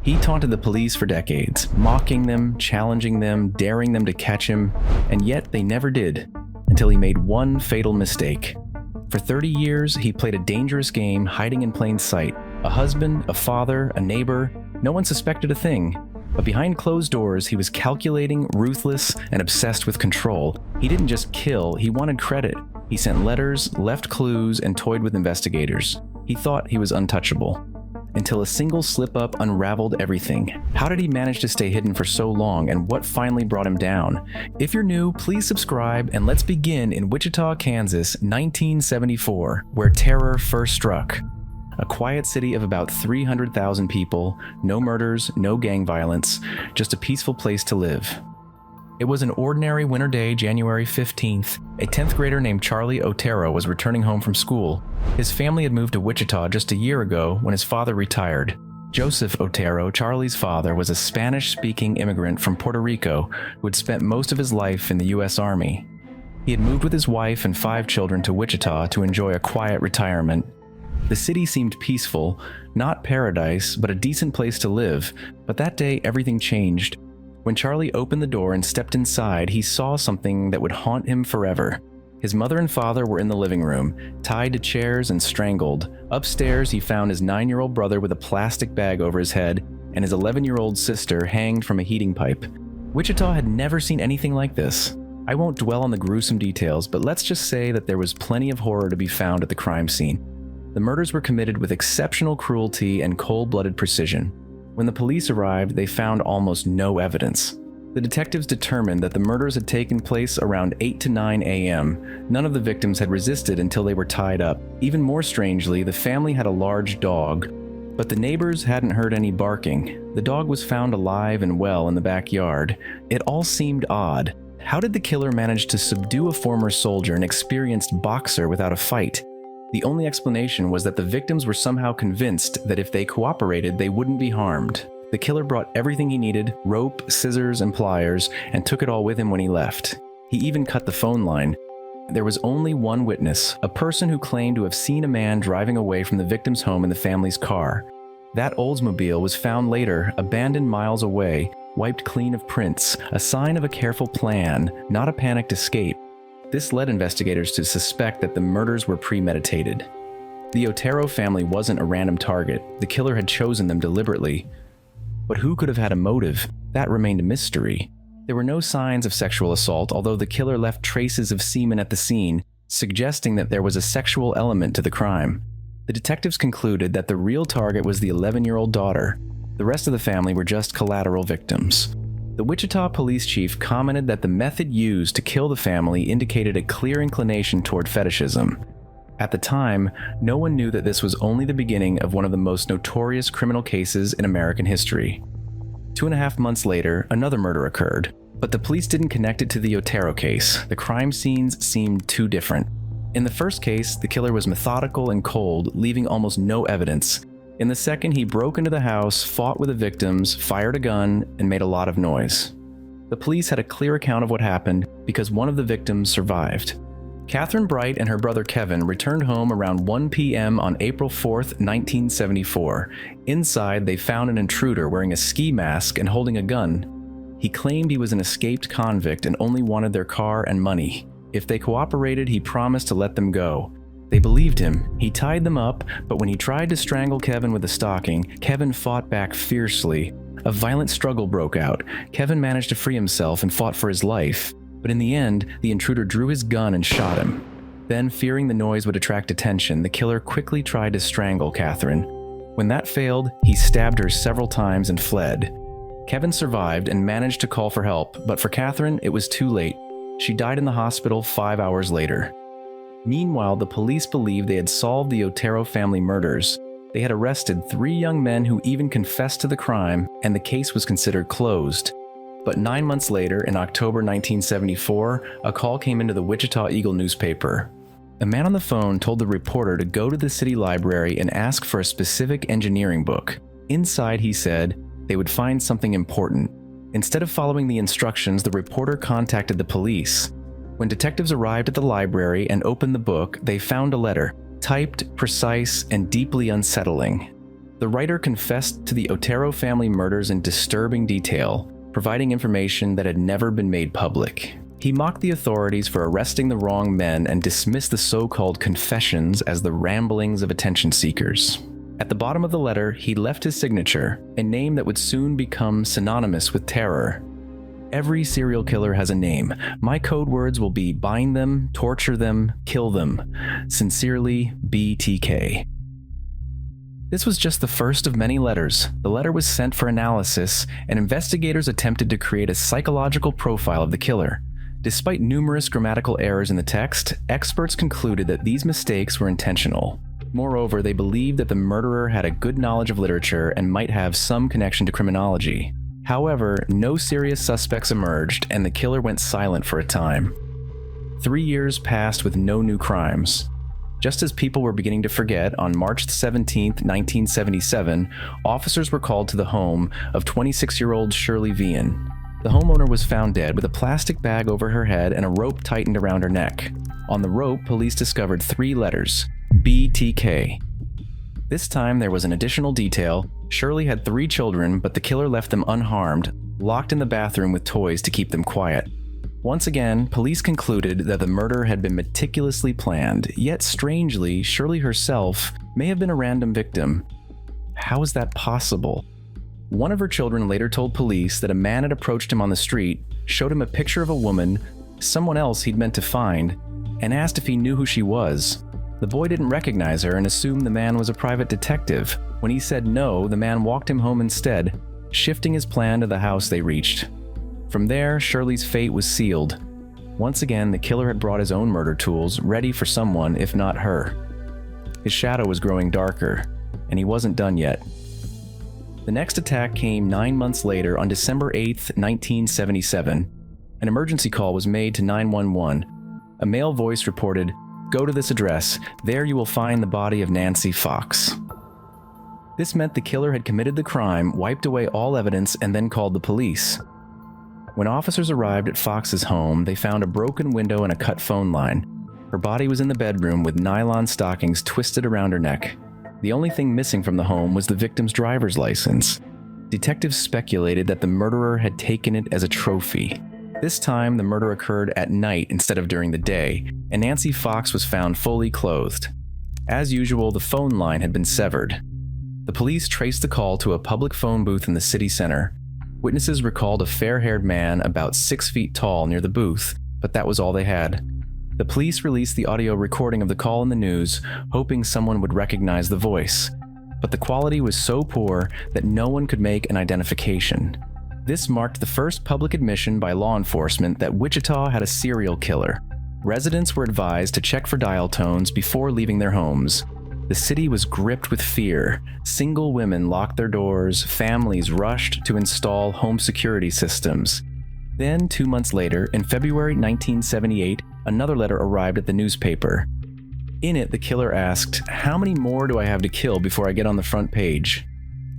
He taunted the police for decades, mocking them, challenging them, daring them to catch him, and yet they never did, until he made one fatal mistake. For 30 years, he played a dangerous game hiding in plain sight. A husband, a father, a neighbor, no one suspected a thing. But behind closed doors, he was calculating, ruthless, and obsessed with control. He didn't just kill, he wanted credit. He sent letters, left clues, and toyed with investigators. He thought he was untouchable. Until a single slip-up unraveled everything. How did he manage to stay hidden for so long, and what finally brought him down? If you're new, please subscribe, and let's begin in Wichita, Kansas, 1974, where terror first struck. A quiet city of about 300,000 people, no murders, no gang violence, just a peaceful place to live. It was an ordinary winter day, January 15th. A 10th grader named Charlie Otero was returning home from school. His family had moved to Wichita just a year ago when his father retired. Joseph Otero, Charlie's father, was a Spanish-speaking immigrant from Puerto Rico who had spent most of his life in the U.S. Army. He had moved with his wife and 5 children to Wichita to enjoy a quiet retirement. The city seemed peaceful, not paradise, but a decent place to live. But that day, everything changed. When Charlie opened the door and stepped inside, he saw something that would haunt him forever. His mother and father were in the living room, tied to chairs and strangled. Upstairs, he found his 9-year-old brother with a plastic bag over his head, and his 11-year-old sister hanged from a heating pipe. Wichita had never seen anything like this. I won't dwell on the gruesome details, but let's just say that there was plenty of horror to be found at the crime scene. The murders were committed with exceptional cruelty and cold-blooded precision. When the police arrived, they found almost no evidence. The detectives determined that the murders had taken place around 8 to 9 a.m. None of the victims had resisted until they were tied up. Even more strangely, the family had a large dog, but the neighbors hadn't heard any barking. The dog was found alive and well in the backyard. It all seemed odd. How did the killer manage to subdue a former soldier and experienced boxer without a fight? The only explanation was that the victims were somehow convinced that if they cooperated, they wouldn't be harmed. The killer brought everything he needed, rope, scissors, and pliers, and took it all with him when he left. He even cut the phone line. There was only one witness, a person who claimed to have seen a man driving away from the victim's home in the family's car. That Oldsmobile was found later, abandoned miles away, wiped clean of prints, a sign of a careful plan, not a panicked escape. This led investigators to suspect that the murders were premeditated. The Otero family wasn't a random target. The killer had chosen them deliberately. But who could have had a motive? That remained a mystery. There were no signs of sexual assault, although the killer left traces of semen at the scene, suggesting that there was a sexual element to the crime. The detectives concluded that the real target was the 11-year-old daughter. The rest of the family were just collateral victims. The Wichita police chief commented that the method used to kill the family indicated a clear inclination toward fetishism. At the time, no one knew that this was only the beginning of one of the most notorious criminal cases in American history. 2.5 months later, another murder occurred, but the police didn't connect it to the Otero case. The crime scenes seemed too different. In the first case, the killer was methodical and cold, leaving almost no evidence. In the second, he broke into the house, fought with the victims, fired a gun, and made a lot of noise. The police had a clear account of what happened because one of the victims survived. Catherine Bright and her brother Kevin returned home around 1 p.m. on April 4th, 1974. Inside, they found an intruder wearing a ski mask and holding a gun. He claimed he was an escaped convict and only wanted their car and money. If they cooperated, he promised to let them go. They believed him. He tied them up, but when he tried to strangle Kevin with a stocking, Kevin fought back fiercely. A violent struggle broke out. Kevin managed to free himself and fought for his life. But in the end, the intruder drew his gun and shot him. Then, fearing the noise would attract attention, the killer quickly tried to strangle Catherine. When that failed, he stabbed her several times and fled. Kevin survived and managed to call for help, but for Catherine, it was too late. She died in the hospital 5 hours later. Meanwhile, the police believed they had solved the Otero family murders. They had arrested 3 young men who even confessed to the crime, and the case was considered closed. But 9 months later, in October 1974, a call came into the Wichita Eagle newspaper. A man on the phone told the reporter to go to the city library and ask for a specific engineering book. Inside, he said, they would find something important. Instead of following the instructions, the reporter contacted the police. When detectives arrived at the library and opened the book, they found a letter, typed, precise, and deeply unsettling. The writer confessed to the Otero family murders in disturbing detail, providing information that had never been made public. He mocked the authorities for arresting the wrong men and dismissed the so-called confessions as the ramblings of attention seekers. At the bottom of the letter, he left his signature, a name that would soon become synonymous with terror. Every serial killer has a name. My code words will be bind them, torture them, kill them. Sincerely, BTK. This was just the first of many letters. The letter was sent for analysis, and investigators attempted to create a psychological profile of the killer. Despite numerous grammatical errors in the text, experts concluded that these mistakes were intentional. Moreover, they believed that the murderer had a good knowledge of literature and might have some connection to criminology. However, no serious suspects emerged, and the killer went silent for a time. 3 years passed with no new crimes. Just as people were beginning to forget, on March 17, 1977, officers were called to the home of 26-year-old Shirley Vian. The homeowner was found dead with a plastic bag over her head and a rope tightened around her neck. On the rope, police discovered 3 letters, BTK. This time there was an additional detail. Shirley had 3 children, but the killer left them unharmed, locked in the bathroom with toys to keep them quiet. Once again, police concluded that the murder had been meticulously planned, yet strangely, Shirley herself may have been a random victim. How is that possible? One of her children later told police that a man had approached him on the street, showed him a picture of a woman, someone else he'd meant to find, and asked if he knew who she was. The boy didn't recognize her and assumed the man was a private detective. When he said no, the man walked him home instead, shifting his plan to the house they reached. From there, Shirley's fate was sealed. Once again, the killer had brought his own murder tools, ready for someone, if not her. His shadow was growing darker, and he wasn't done yet. The next attack came 9 months later on December 8, 1977. An emergency call was made to 911. A male voice reported, "Go to this address. There you will find the body of Nancy Fox." This meant the killer had committed the crime, wiped away all evidence, and then called the police. When officers arrived at Fox's home, they found a broken window and a cut phone line. Her body was in the bedroom with nylon stockings twisted around her neck. The only thing missing from the home was the victim's driver's license. Detectives speculated that the murderer had taken it as a trophy. This time, the murder occurred at night instead of during the day, and Nancy Fox was found fully clothed. As usual, the phone line had been severed. The police traced the call to a public phone booth in the city center. Witnesses recalled a fair-haired man about 6 feet tall near the booth, but that was all they had. The police released the audio recording of the call in the news, hoping someone would recognize the voice. But the quality was so poor that no one could make an identification. This marked the first public admission by law enforcement that Wichita had a serial killer. Residents were advised to check for dial tones before leaving their homes. The city was gripped with fear. Single women locked their doors, families rushed to install home security systems. Then, 2 months later, in February 1978, another letter arrived at the newspaper. In it, the killer asked, "How many more do I have to kill before I get on the front page?"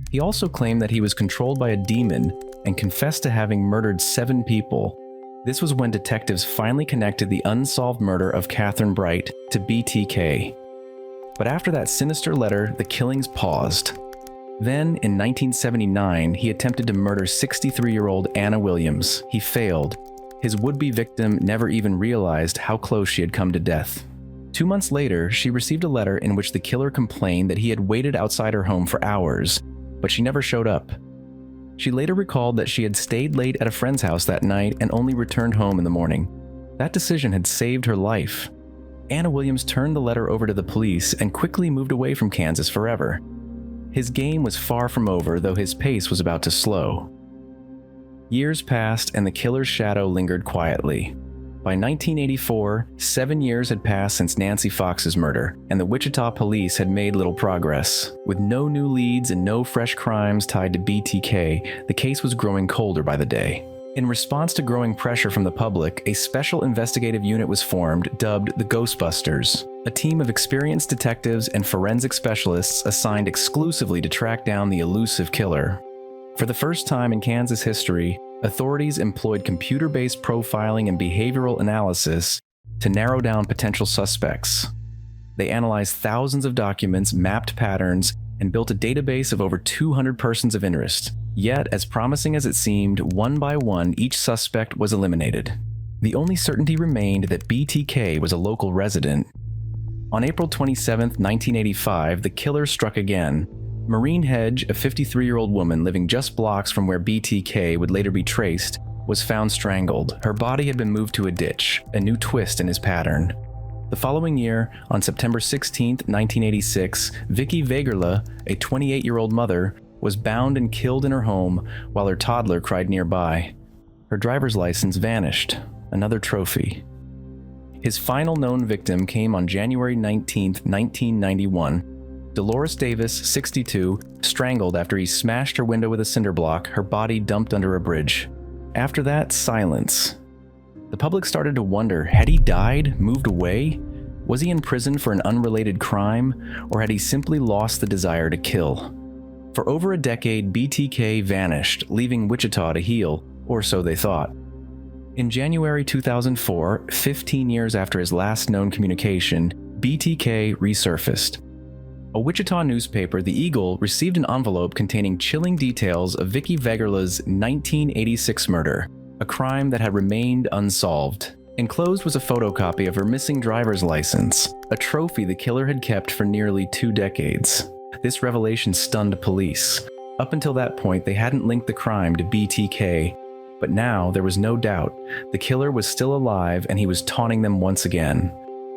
He also claimed that he was controlled by a demon and confessed to having murdered 7 people. This was when detectives finally connected the unsolved murder of Catherine Bright to BTK. But after that sinister letter, the killings paused. Then, in 1979, he attempted to murder 63-year-old Anna Williams. He failed. His would-be victim never even realized how close she had come to death. 2 months later, she received a letter in which the killer complained that he had waited outside her home for hours, but she never showed up. She later recalled that she had stayed late at a friend's house that night and only returned home in the morning. That decision had saved her life. Anna Williams turned the letter over to the police and quickly moved away from Kansas forever. His game was far from over, though his pace was about to slow. Years passed and the killer's shadow lingered quietly. By 1984, 7 years had passed since Nancy Fox's murder, and the Wichita police had made little progress. With no new leads and no fresh crimes tied to BTK, the case was growing colder by the day. In response to growing pressure from the public, a special investigative unit was formed dubbed the Ghostbusters, a team of experienced detectives and forensic specialists assigned exclusively to track down the elusive killer. For the first time in Kansas history, authorities employed computer-based profiling and behavioral analysis to narrow down potential suspects. They analyzed thousands of documents, mapped patterns, and built a database of over 200 persons of interest. Yet, as promising as it seemed, one by one, each suspect was eliminated. The only certainty remained that BTK was a local resident. On April 27, 1985, the killer struck again. Maureen Hedge, a 53-year-old woman living just blocks from where BTK would later be traced, was found strangled. Her body had been moved to a ditch, a new twist in his pattern. The following year, on September 16, 1986, Vicky Vegerla, a 28-year-old mother, was bound and killed in her home while her toddler cried nearby. Her driver's license vanished, another trophy. His final known victim came on January 19, 1991. Dolores Davis, 62, strangled after he smashed her window with a cinder block, her body dumped under a bridge. After that, silence. The public started to wonder, had he died, moved away? Was he in prison for an unrelated crime, or had he simply lost the desire to kill? For over a decade, BTK vanished, leaving Wichita to heal, or so they thought. In January 2004, 15 years after his last known communication, BTK resurfaced. A Wichita newspaper, The Eagle, received an envelope containing chilling details of Vicky Vegerla's 1986 murder, a crime that had remained unsolved. Enclosed was a photocopy of her missing driver's license, a trophy the killer had kept for nearly 2 decades. This revelation stunned police. Up until that point, they hadn't linked the crime to BTK, but now there was no doubt. The killer was still alive and he was taunting them once again.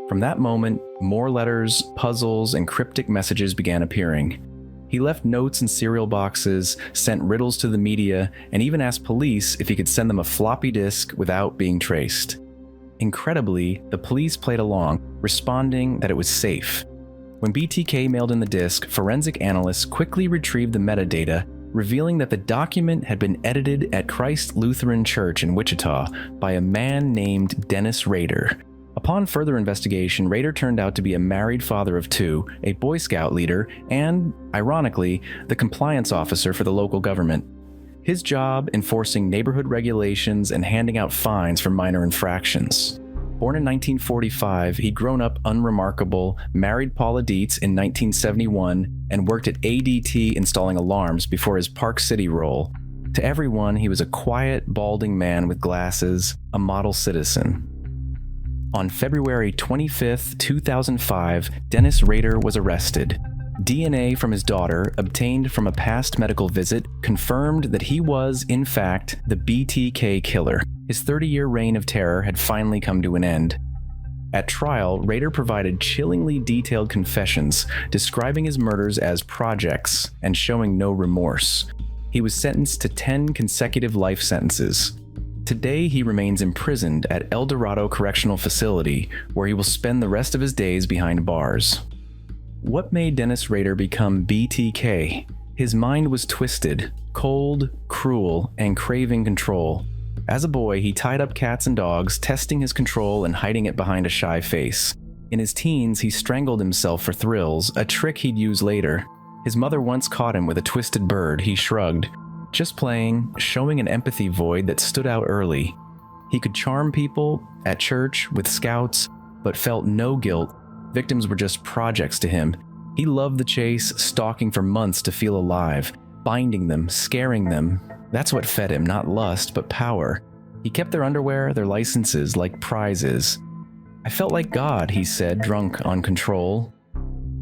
From that moment, more letters, puzzles, and cryptic messages began appearing. He left notes in cereal boxes, sent riddles to the media, and even asked police if he could send them a floppy disk without being traced. Incredibly, the police played along, responding that it was safe. When BTK mailed in the disk, forensic analysts quickly retrieved the metadata, revealing that the document had been edited at Christ Lutheran Church in Wichita by a man named Dennis Rader. Upon further investigation, Rader turned out to be a married father of 2, a Boy Scout leader, and, ironically, the compliance officer for the local government. His job, enforcing neighborhood regulations and handing out fines for minor infractions. Born in 1945, he'd grown up unremarkable, married Paula Dietz in 1971, and worked at ADT installing alarms before his Park City role. To everyone, he was a quiet, balding man with glasses, a model citizen. On February 25, 2005, Dennis Rader was arrested. DNA from his daughter, obtained from a past medical visit, confirmed that he was, in fact, the BTK killer. His 30-year reign of terror had finally come to an end. At trial, Rader provided chillingly detailed confessions, describing his murders as projects and showing no remorse. He was sentenced to 10 consecutive life sentences. Today, he remains imprisoned at El Dorado Correctional Facility, where he will spend the rest of his days behind bars. What made Dennis Rader become BTK? His mind was twisted, cold, cruel, and craving control. As a boy, he tied up cats and dogs, testing his control and hiding it behind a shy face. In his teens, he strangled himself for thrills, a trick he'd use later. His mother once caught him with a twisted bird. He shrugged. Just playing, showing an empathy void that stood out early. He could charm people, at church, with scouts, but felt no guilt. Victims were just projects to him. He loved the chase, stalking for months to feel alive, binding them, scaring them. That's what fed him, not lust, but power. He kept their underwear, their licenses, like prizes. I felt like God, he said, drunk on control.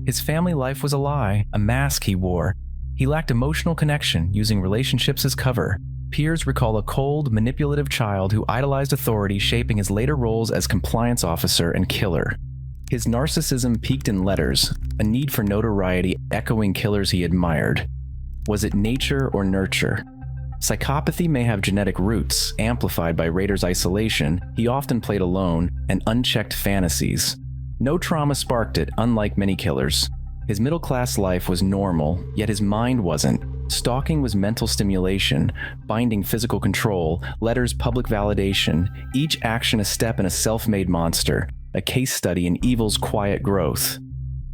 His family life was a lie, a mask he wore. He lacked emotional connection, using relationships as cover. Peers recall a cold, manipulative child who idolized authority, shaping his later roles as compliance officer and killer. His narcissism peaked in letters, a need for notoriety echoing killers he admired. Was it nature or nurture? Psychopathy may have genetic roots, amplified by Rader's isolation. He often played alone, and unchecked fantasies. No trauma sparked it, unlike many killers. His middle-class life was normal, yet his mind wasn't. Stalking was mental stimulation, binding physical control, letters public validation, each action a step in a self-made monster, a case study in evil's quiet growth.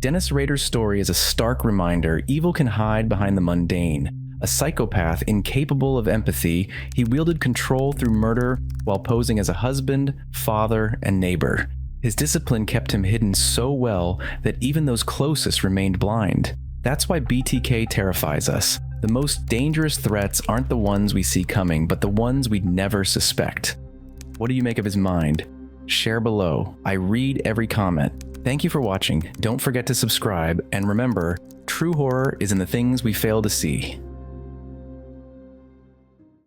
Dennis Rader's story is a stark reminder evil can hide behind the mundane. A psychopath incapable of empathy, he wielded control through murder while posing as a husband, father, and neighbor. His discipline kept him hidden so well that even those closest remained blind. That's why BTK terrifies us. The most dangerous threats aren't the ones we see coming, but the ones we'd never suspect. What do you make of his mind? Share below. I read every comment. Thank you for watching. Don't forget to subscribe, and remember, true horror is in the things we fail to see.